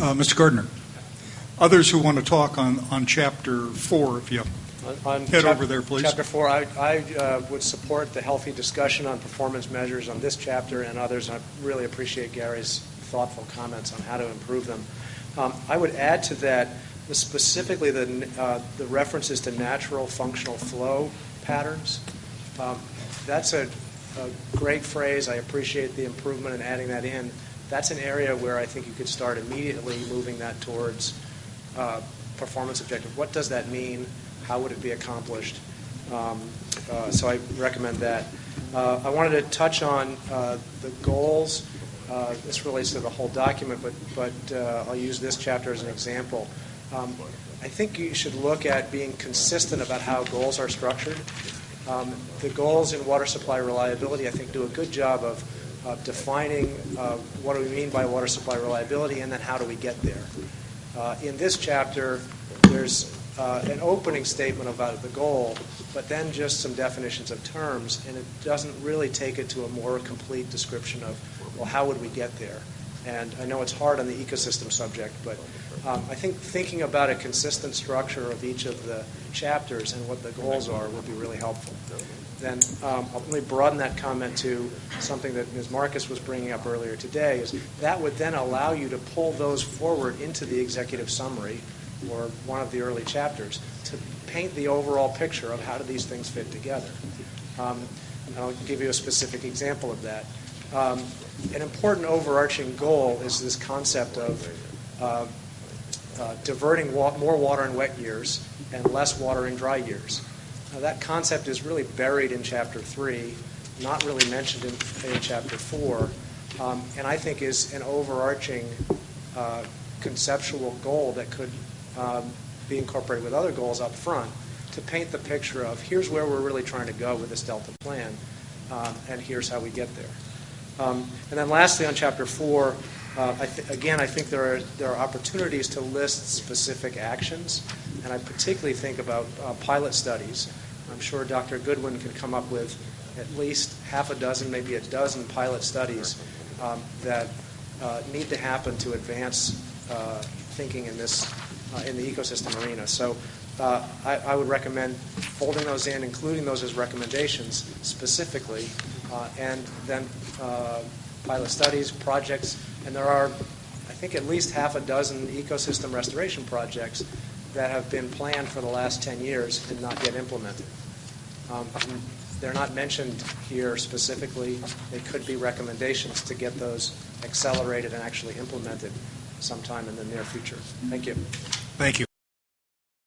Mr. Gardner, others who want to talk on Chapter 4, if you head over there, please. Chapter 4, I would support the healthy discussion on performance measures on this chapter and others. I really appreciate Gary's thoughtful comments on how to improve them. I would add to that specifically the references to natural functional flow patterns. That's a great phrase. I appreciate the improvement in adding that in. That's an area where I think you could start immediately moving that towards performance objective. What does that mean? How would it be accomplished? So I recommend that. I wanted to touch on the goals. This relates to the whole document, but I'll use this chapter as an example. I think you should look at being consistent about how goals are structured. The goals in water supply reliability, I think, do a good job of defining what do we mean by water supply reliability and then how do we get there. In this chapter, there's an opening statement about the goal, but then just some definitions of terms, and it doesn't really take it to a more complete description of, well, how would we get there? And I know it's hard on the ecosystem subject, but I think thinking about a consistent structure of each of the chapters and what the goals are would be really helpful. Then I'll really broaden that comment to something that Ms. Marcus was bringing up earlier today, is that would then allow you to pull those forward into the executive summary or one of the early chapters to paint the overall picture of how do these things fit together. And I'll give you a specific example of that. An important overarching goal is this concept of diverting more water in wet years and less water in dry years. Now, that concept is really buried in Chapter 3, not really mentioned in Chapter 4, and I think is an overarching conceptual goal that could be incorporated with other goals up front to paint the picture of here's where we're really trying to go with this Delta plan, and here's how we get there. And then lastly on Chapter 4, I think there are opportunities to list specific actions, and I particularly think about pilot studies. I'm sure Dr. Goodwin could come up with at least half a dozen, maybe a dozen pilot studies that need to happen to advance thinking in the ecosystem arena. So I would recommend folding those in, including those as recommendations specifically, and then pilot studies, projects, and there are, I think, at least half a dozen ecosystem restoration projects that have been planned for the last 10 years and not yet implemented. They're not mentioned here specifically. They could be recommendations to get those accelerated and actually implemented sometime in the near future. Thank you. Thank you.